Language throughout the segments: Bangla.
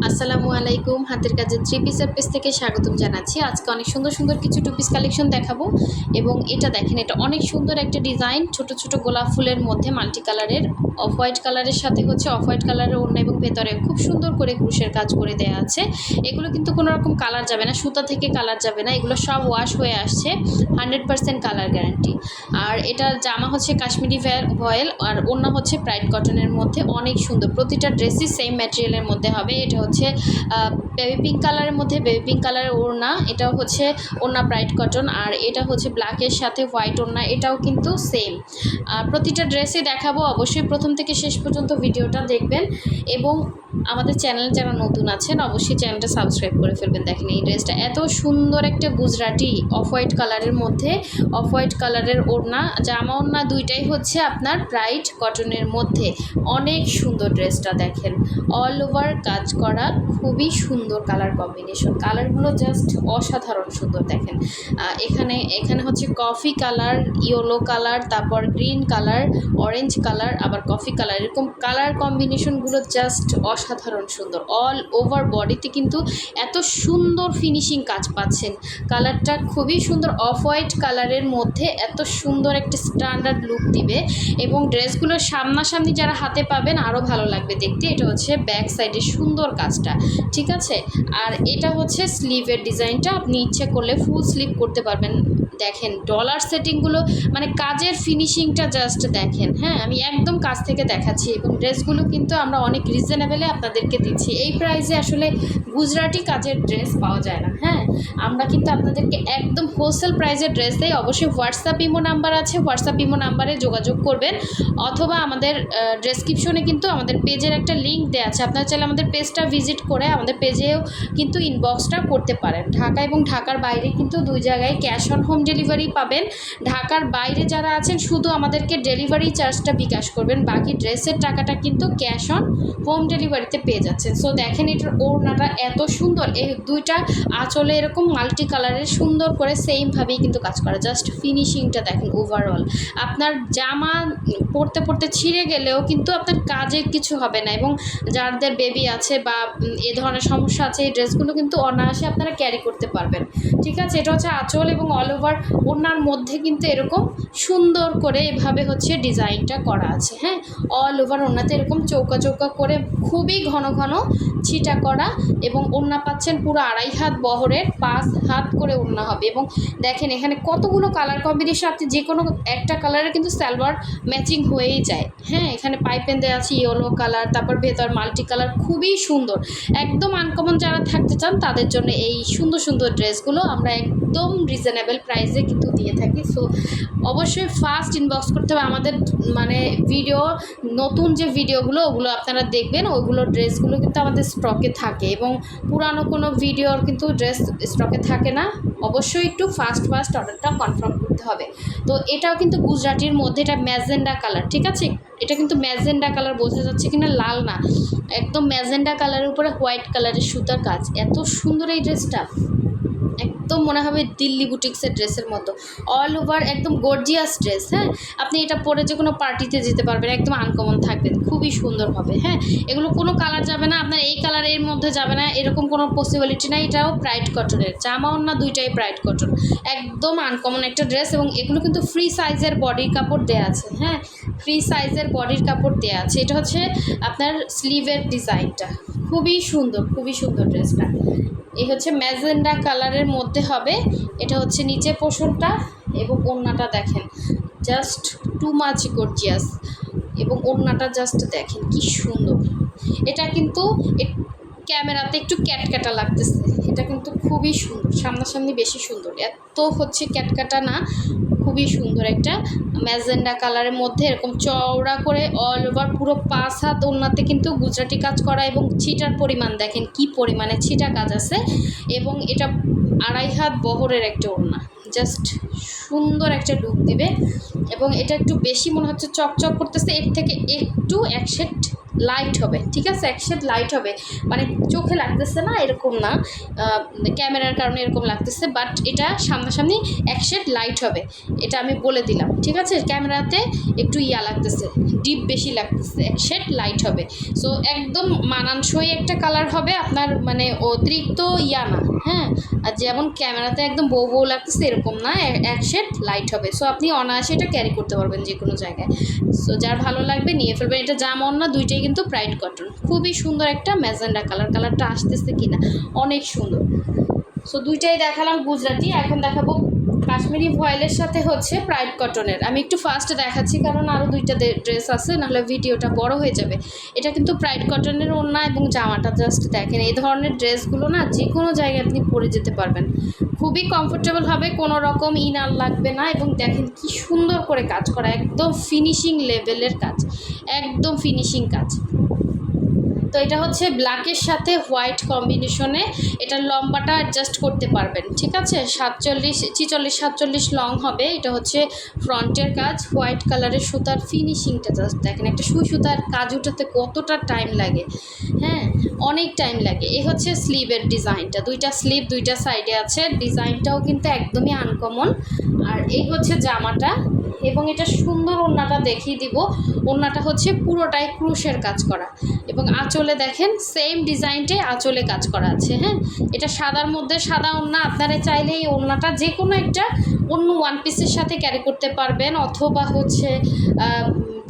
আসসালামু আলাইকুম। হাতের কাজের থ্রি পিসের পেজ থেকে স্বাগতম জানাচ্ছি। আজকে অনেক সুন্দর সুন্দর কিছু টু পিস কালেকশন দেখাবো এবং এটা দেখেন, এটা অনেক সুন্দর একটা ডিজাইন। ছোট ছোট গোলাপ ফুলের মধ্যে মাল্টি কালারের, অফ হোয়াইট কালারের সাথে হচ্ছে অফ হোয়াইট কালারের ওড়না এবং ভেতরে খুব সুন্দর করে ক্রুশের কাজ করে দেওয়া আছে। এগুলো কিন্তু কোনো রকম কালার যাবে না, সুতা থেকে কালার যাবে না, এগুলো সব ওয়াশ হয়ে আসছে, 100% কালার গ্যারান্টি। আর এটার জামা হচ্ছে কাশ্মীরি ভয়েল আর ওড়না হচ্ছে ব্রাইট কটনের মধ্যে, অনেক সুন্দর। প্রতিটা ড্রেসই সেম ম্যাটেরিয়ালের মধ্যে হবে। এটা হচ্ছে বেবি পিঙ্ক কালারের মধ্যে, বেবি পিঙ্ক কালারের ওড়না, এটাও হচ্ছে ওড়না ব্রাইট কটন। আর এটা হচ্ছে ব্ল্যাকের সাথে হোয়াইট ওড়না, এটাও কিন্তু সেম। আর প্রতিটা ড্রেসই দেখাবো, অবশ্যই প্রথম থেকে শেষ পর্যন্ত ভিডিওটা দেখবেন এবং আমাদের চ্যানেল যারা নতুন আছেন অবশ্যই চ্যানেলটা সাবস্ক্রাইব করে ফেলবেন। দেখেন এই ড্রেসটা এত সুন্দর, একটা গুজরাটি অফ হোয়াইট কালারের মধ্যে, অফ হোয়াইট কালারের ওড়না, জামা ওড়না দুইটাই হচ্ছে আপনার ব্রাইট কটনের মধ্যে। অনেক সুন্দর ড্রেসটা দেখেন, অল ওভার কাজ করা, খুবই সুন্দর কালার কম্বিনেশন, কালারগুলো জাস্ট অসাধারণ সুন্দর। দেখেন এখানে হচ্ছে কফি কালার, ইয়েলো কালার, তারপর গ্রিন কালার, অরেঞ্জ কালার, আবার কফি কালার, এরকম কালার কম্বিনেশনগুলো জাস্ট অসাধারণ সুন্দর। অল ওভার বডিতে কিন্তু এত সুন্দর ফিনিশিং কাজ পাচ্ছেন, কালারটা খুবই সুন্দর। অফ হোয়াইট কালারের মধ্যে এত সুন্দর একটা স্ট্যান্ডার্ড লুক দিবে এবং ড্রেসগুলো সামনাসামনি যারা হাতে পাবেন আরও ভালো লাগবে দেখতে। এটা হচ্ছে ব্যাক সাইডের সুন্দর কাজটা, ঠিক আছে। আর এটা হচ্ছে স্লিভের ডিজাইনটা, আপনি ইচ্ছে করলে ফুল স্লিভ করতে পারবেন। দেখেন ডলার সেটিংগুলো, মানে কাজের ফিনিশিংটা জাস্ট দেখেন। হ্যাঁ, আমি একদম কাছ থেকে দেখাচ্ছি এবং ড্রেসগুলো কিন্তু আমরা অনেক রিজনেবলে আপনাদেরকে দিচ্ছি। এই প্রাইসে আসলে গুজরাটি কাজের ড্রেস পাওয়া যায় না। হ্যাঁ, আমরা কিন্তু আপনাদেরকে একদম হোলসেল প্রাইসের ড্রেস দেই। অবশ্যই হোয়াটসঅ্যাপ ইমো নাম্বার আছে, হোয়াটসঅ্যাপ ইমো নাম্বারে যোগাযোগ করবেন, অথবা আমাদের ডেসক্রিপশনে কিন্তু আমাদের পেজের একটা লিঙ্ক দেওয়া আছে, আপনারা চাইলে আমাদের পেজটা ভিজিট করে আমাদের পেজেও কিন্তু ইনবক্সটা করতে পারেন। ঢাকা এবং ঢাকার বাইরে কিন্তু দুই জায়গায় ক্যাশ অন হোম ডেলিভারি পাবেন। ঢাকার বাইরে যারা আছেন শুধু আমাদেরকে ডেলিভারি চার্জটা বিকাশ করবেন, বাকি ড্রেসের টাকাটা কিন্তু ক্যাশ অন হোম ডেলিভারিতে পেয়ে যাচ্ছেন। সো দেখেন এটার ওড়নাটা এত সুন্দর, এই দুইটা আঁচলে এরকম মাল্টি কালারের সুন্দর করে সেমভাবেই কিন্তু কাজ করা, জাস্ট ফিনিশিংটা দেখেন। ওভারঅল আপনার জামা পরতে পরতে ছিঁড়ে গেলেও কিন্তু আপনার কাজের কিছু হবে না এবং যাদের বেবি আছে বা এ ধরনের সমস্যা আছে, এই ড্রেসগুলো কিন্তু অনায়াসে আপনারা ক্যারি করতে পারবেন, ঠিক আছে। এটা হচ্ছে আঁচল এবং অল ওভার ওড়নার মধ্যে কিন্তু এরকম সুন্দর করে এভাবে হচ্ছে ডিজাইনটা করা আছে। হ্যাঁ, অল ওভার ওড়নাতে এরকম চৌকা চৌকা করে খুবই ঘন ঘন ছিটা করা এবং ওড়না পাচ্ছেন পুরো 2.5 হাত বহরের, 5 হাত করে ওড়না হবে। এবং দেখেন এখানে কতগুলো কালার কম্বিনেশন, আপনি যে কোনো একটা কালারে কিন্তু সালোয়ার ম্যাচিং হয়েই যায়। হ্যাঁ, এখানে পাইপেন দেওয়া আছে ইয়েলো কালার, তারপর ভেতর মাল্টি কালার, খুবই সুন্দর। একদম আনকমন যারা থাকতে চান তাদের জন্য এই সুন্দর সুন্দর ড্রেসগুলো আমরা একদম রিজনেবল প্রাইসে কিন্তু দিয়ে থাকি। সো অবশ্যই ফার্স্ট ইনবক্স করতে হবে আমাদের, মানে ভিডিও নতুন যে ভিডিওগুলো ওগুলো আপনারা দেখবেন, ওইগুলো ড্রেসগুলো কিন্তু আমাদের স্টকে থাকে এবং পুরানো কোনো ভিডিওর কিন্তু ড্রেস স্টকে থাকে না। অবশ্যই একটু ফার্স্ট অর্ডারটা কনফার্ম করতে হবে। তো এটাও কিন্তু গুজরাটির মধ্যে, এটা ম্যাজেন্ডা কালার, ঠিক আছে। এটা কিন্তু ম্যাজেন্ডা কালার, বোঝা যাচ্ছে কিনা লাল না, একদম ম্যাজেন্ডা কালারের উপরে হোয়াইট কালারের সুতার কাজ, এত সুন্দর এই ড্রেসটা, একদম মনে হবে দিল্লি বুটিক্সের ড্রেসের মতো। অল ওভার একদম গর্জিয়াস ড্রেস। হ্যাঁ, আপনি এটা পরে যে কোনো পার্টিতে যেতে পারবেন, একদম আনকমন থাকবেন, খুবই সুন্দর হবে। হ্যাঁ, এগুলো কোনো কালার যাবে না, আপনার এই কালারের মধ্যে যাবে না এরকম কোনো পসিবিলিটি নাই। এটাও ব্রাইট কটনের, জামা ওড়না দুইটাই ব্রাইট কটন, একদম আনকমন একটা ড্রেস। এবং এগুলো কিন্তু ফ্রি সাইজের বডির কাপড় দেওয়া আছে। হ্যাঁ, ফ্রি সাইজের বডির কাপড় দেওয়া আছে। এটা হচ্ছে আপনার স্লিভের ডিজাইনটা, খুবই সুন্দর, খুবই সুন্দর ড্রেসটা। এই হচ্ছে ম্যাজেন্ডা কালারের মধ্যে হবে। এটা হচ্ছে নিচে পোর্শনটা এবং ওড়নাটা দেখেন, জাস্ট টু মাচ গর্জিয়াস। এবং ওড়নাটা জাস্ট দেখেন কি সুন্দর। এটা কিন্তু ক্যামেরাতে একটু ক্যাটকাটা লাগতেছে, এটা কিন্তু খুবই সুন্দর, সামনাসামনি বেশি সুন্দর, এত হচ্ছে ক্যাটকাটা না, খুবই সুন্দর একটা ম্যাজেন্ডা কালারের মধ্যে এরকম চওড়া করে অল ওভার পুরো 5 হাত ওড়নাতে কিন্তু গুজরাটি কাজ করা এবং ছিটার পরিমাণ দেখেন কি পরিমাণে ছিটা কাজ আছে। এবং এটা 2.5 হাত বহরের একটা ওড়না, জাস্ট সুন্দর একটা লুক দিবে। এবং এটা একটু বেশি মনে হচ্ছে চকচক করতেছে, এর থেকে একটু এক শেড লাইট হবে, ঠিক আছে, এক শেড লাইট হবে, মানে চোখে লাগতেছে না এরকম না, ক্যামেরার কারণে এরকম লাগতেছে, বাট এটা সামনাসামনি এক শেড লাইট হবে, এটা আমি বলে দিলাম, ঠিক আছে। ক্যামেরাতে একটু লাগতেছে, ডিপ বেশি লাগতেছে, এক শেড লাইট হবে। সো একদম মানানসই একটা কালার হবে আপনার, মানে অতিরিক্ত না, হ্যাঁ, আর যেমন ক্যামেরাতে একদম বউ বউ লাগতেছে এরকম না, এক শেড লাইট হবে। সো আপনি অনায়াসে এটা ক্যারি করতে পারবেন যে কোনো জায়গায়। সো যার ভালো লাগবে নিয়ে ফেলবেন। এটা জামা ওড়না দুইটাই কিন্তু প্রাইড কটন, খুবই সুন্দর একটা ম্যাজেন্ডা কালার, কালারটা আসতেছে কিনা অনেক সুন্দর। সো দুইটাই দেখালাম গুজরাটি, এখন দেখাবো কাশ্মীরি ভয়েলের সাথে হচ্ছে প্রাইড কটনের। আমি একটু ফাস্টে দেখাচ্ছি কারণ আরও দুইটা ড্রেস আছে, নাহলে ভিডিওটা বড় হয়ে যাবে। এটা কিন্তু প্রাইড কটনের ওড়না এবং জামাটা জাস্ট দেখেন, এই ধরনের ড্রেসগুলো না যে কোনো জায়গায় আপনি পরে যেতে পারবেন, খুবই কমফোর্টেবল হবে, কোনো রকম ইনার লাগবে না। এবং দেখেন কি সুন্দর করে কাজ করা, একদম ফিনিশিং লেভেলের কাজ, একদম ফিনিশিং কাজ। তো এটা হচ্ছে ব্ল্যাকের সাথে হোয়াইট কম্বিনেশনে, এটার লম্বাটা অ্যাডজাস্ট করতে পারবেন, ঠিক আছে। 46 লং হবে। এটা হচ্ছে ফ্রন্টের কাজ, হোয়াইট কালারের সুতার ফিনিশিংটা জাস্ট দেখেন, একটা সুতার কাজ উঠাতে কতটা টাইম লাগে, হ্যাঁ, অনেক টাইম লাগে। এই হচ্ছে স্লিভের ডিজাইনটা, দুইটা স্লিভ দুইটা সাইডে আছে, ডিজাইনটাও কিন্তু একদমই আনকমন। আর এই হচ্ছে জামাটা, এবং এটা সুন্দর ওড়নাটা দেখিয়ে দিব। ওড়নাটা হচ্ছে পুরোটাই ক্রুশের কাজ করা, এবং আঁচলে দেখেন সেম ডিজাইনটাই আঁচলে কাজ করা আছে, হ্যাঁ। এটা সাদার মধ্যে সাদা ওড়না, আপনারা চাইলে এই ওড়নাটা যে কোনো একটা অন্য ওয়ান পিসের সাথে ক্যারি করতে পারবেন, অথবা হচ্ছে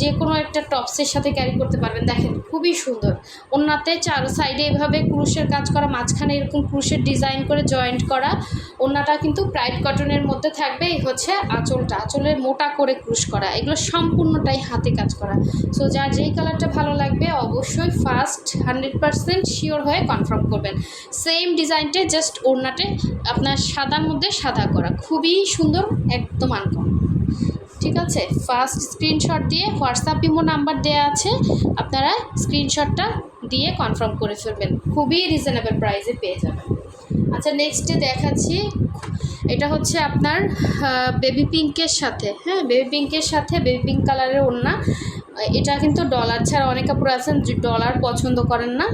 যে কোনো একটা টপসের সাথে ক্যারি করতে পারবেন। দেখেন খুবই সুন্দর, ওড়নাতে চারো সাইডে এভাবে ক্রুশের কাজ করা, মাঝখানে এরকম ক্রুশের ডিজাইন করে জয়েন্ট করা। ওড়নাটা কিন্তু প্রাইড কটনের মধ্যে থাকবে। এই হচ্ছে আঁচলটা, আঁচলের মোটা করে ক্রুশ করা, এগুলো সম্পূর্ণটাই হাতে কাজ করা। সো যার যেই কালারটা ভালো লাগবে অবশ্যই ফার্স্ট 100% শিওর হয়ে কনফার্ম করবেন। সেম ডিজাইনটে জাস্ট ওড়নাতে আপনার সাদার মধ্যে সাদা করা, খুবই সুন্দর, একদম আনকমন, ঠিক আছে। ফার্স্ট স্ক্রিনশট দিয়ে হোয়াটসঅ্যাপ ইমো নাম্বার দেওয়া আছে, আপনারা স্ক্রিনশটটা দিয়ে কনফার্ম করে ফেলবেন, খুবই রিজনেবল প্রাইসে পেয়ে যাবেন। আচ্ছা, নেক্সটে দেখাচ্ছি, এটা হচ্ছে আপনার বেবি পিঙ্কের সাথে, হ্যাঁ, বেবি পিঙ্কের সাথে বেবি পিঙ্ক কালারের ওড়না। এটা কিন্তু ডলার ছাড়া, অনেক কাপড় আছেন যে ডলার পছন্দ করেন না,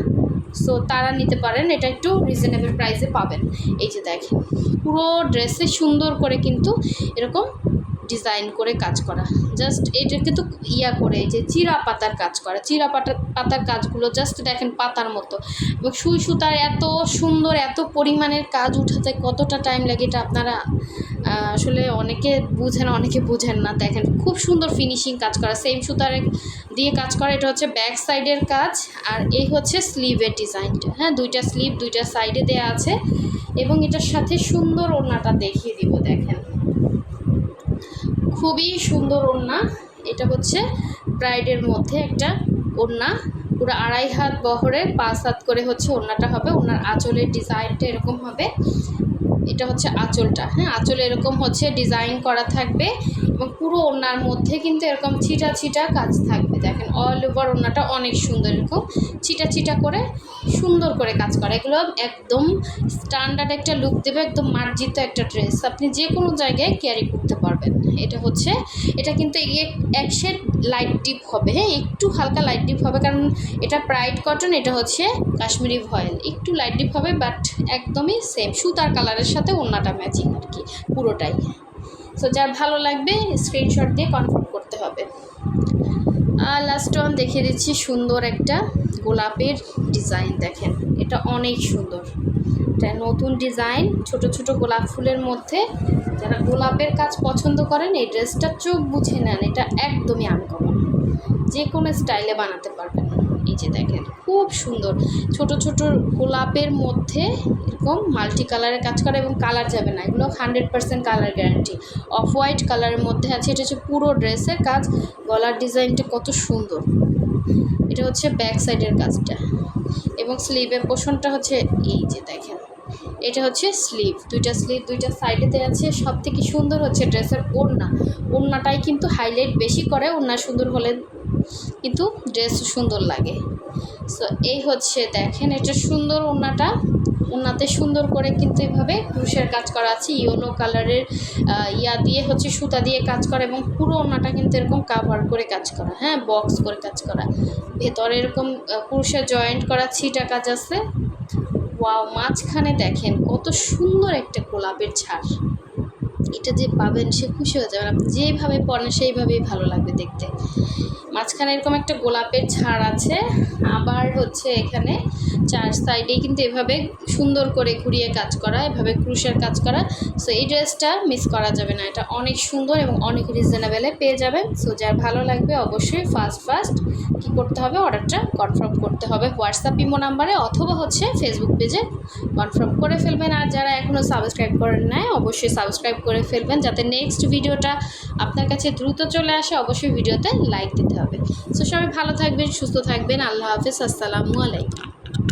সো তারা নিতে পারেন, এটা একটু রিজনেবল প্রাইসে পাবেন। এই যে দেখেন পুরো ড্রেসে সুন্দর করে কিন্তু এরকম ডিজাইন করে কাজ করা, জাস্ট এটা কিন্তু করে এই যে চিরা পাতার কাজ করা, চিরা পাতার কাজগুলো জাস্ট দেখেন পাতার মতো, এবং সুই সুতার এত সুন্দর, এত পরিমাণের কাজ উঠাতে কতটা টাইম লাগে এটা আপনারা আসলে অনেকে বুঝেন, অনেকে বুঝেন না। দেখেন খুব সুন্দর ফিনিশিং কাজ করা, সেম সুতার দিয়ে কাজ করা। এটা হচ্ছে ব্যাক সাইডের কাজ, আর এই হচ্ছে স্লিভের ডিজাইনটা, হ্যাঁ, দুইটা স্লিভ দুইটা সাইডে দেওয়া আছে, এবং এটার সাথে সুন্দর ওড়নাটা দেখিয়ে দিব। দেখেন খুবই সুন্দর ওড়না, এটা হচ্ছে ব্রাইডের মধ্যে একটা ওড়না, পুরো 2.5 হাত বহরের 5 হাত করে হচ্ছে ওড়নাটা হবে। ওড়নার আঁচলের ডিজাইনটা এরকম হবে, এটা হচ্ছে আঁচলটা, হ্যাঁ, আঁচলে এরকম হচ্ছে ডিজাইন করা থাকবে, এবং পুরো ওড়নার মধ্যে কিন্তু এরকম ছিটা ছিটা কাজ থাকবে। দেখেন অল ওভার ওড়নাটা অনেক সুন্দর, এরকম ছিটা ছিটা করে সুন্দর করে কাজ করা, এগুলো একদম স্ট্যান্ডার্ড একটা লুক দেবে, একদম মার্জিত একটা ড্রেস, আপনি যে কোনো জায়গায় ক্যারি করতে পারবেন। এটা হচ্ছে, এটা কিন্তু এক শেড লাইট ডিপ হবে, হ্যাঁ, একটু হালকা লাইট ডিপ হবে, কারণ এটা প্রাইড কটন, এটা হচ্ছে কাশ্মীরি ভয়েল, একটু লাইট ডিপ হবে, বাট একদমই সেম সুতার কালারের সাথে ওড়নাটা ম্যাচিং আর কি পুরোটাই। সো যার ভালো লাগবে স্ক্রিনশট দিয়ে কনফার্ম করতে হবে। আর লাস্ট ওয়ান দেখিয়ে দিচ্ছি, সুন্দর একটা গোলাপের ডিজাইন, দেখেন এটা অনেক সুন্দর, এটা নতুন ডিজাইন, ছোট ছোট গোলাপ ফুলের মধ্যে। যারা গোলাপের কাজ পছন্দ করেন এই ড্রেসটা চোখ বুঝে নেন, এটা একদমই আনকমন, যে কোনো স্টাইলে বানাতে পারবেন। এই যে দেখেন খুব সুন্দর ছোট ছোট গোলাপের মধ্যে এরকম মাল্টি কালারের কাজ করা, এবং কালার যাবে না, এগুলো 100% কালার গ্যারান্টি। অফ হোয়াইট কালারের মধ্যে আছে, এটা হচ্ছে পুরো ড্রেসের কাজ, গলার ডিজাইনটা কত সুন্দর। এটা হচ্ছে ব্যাক সাইডের কাজটা, এবং স্লিভের পোর্শনটা হচ্ছে এই যে দেখেন, এটা হচ্ছে স্লিভ দুইটা সাইডেতে আছে। সব থেকে সুন্দর হচ্ছে ড্রেসের ওড়নাটাই কিন্তু হাইলাইট বেশি করে, ওড়না সুন্দর হলে কিন্তু ড্রেস সুন্দর লাগে। সো এই হচ্ছে দেখেন এটা সুন্দর ওড়নাটা, ওনাতে সুন্দর করে কিন্তু এভাবে ক্রুশের কাজ করা আছে, ইয়েলো কালারের দিয়ে হচ্ছে সুতা দিয়ে কাজ করা, এবং পুরো ওনাটা কিন্তু এরকম কাভার করে কাজ করা, হ্যাঁ, বক্স করে কাজ করা। ভেতরে এরকম ক্রুশের জয়েন্ট করা ছিটা কাজ আছে। ওয়াও, মাঝখানে দেখেন কত সুন্দর একটা গোলাপের ছাড়। এটা যে পাবেন সে খুশি হয়ে যাবেন, আপনি যেইভাবে পরেন সেইভাবেই ভালো লাগবে দেখতে। মাঝখানে এরকম একটা গোলাপের ছাড় আছে, আবার হচ্ছে এখানে চার সাইডেই কিন্তু এভাবে সুন্দর করে ঘুরিয়ে কাজ করা, এভাবে ক্রুশের কাজ করা। সো এই ড্রেসটা মিস করা যাবে না, এটা অনেক সুন্দর এবং অনেক রিজনেবেলে পেয়ে যাবেন। সো যার ভালো লাগবে অবশ্যই ফার্স্ট কী করতে হবে, অর্ডারটা কনফার্ম করতে হবে হোয়াটসঅ্যাপ ইমো নাম্বারে, অথবা হচ্ছে ফেসবুক পেজে কনফার্ম করে ফেলবেন। আর যারা এখনও সাবস্ক্রাইব করেন নাই অবশ্যই সাবস্ক্রাইব করে ফেলবেন, যাতে নেক্সট ভিডিওটা আপনার কাছে দ্রুত চলে আসে। অবশ্যই ভিডিওতে লাইক দিতে হবে। সো সবাই ভালো থাকবেন, সুস্থ থাকবেন। আল্লাহ হাফেজ, আসসালামু আলাইকুম।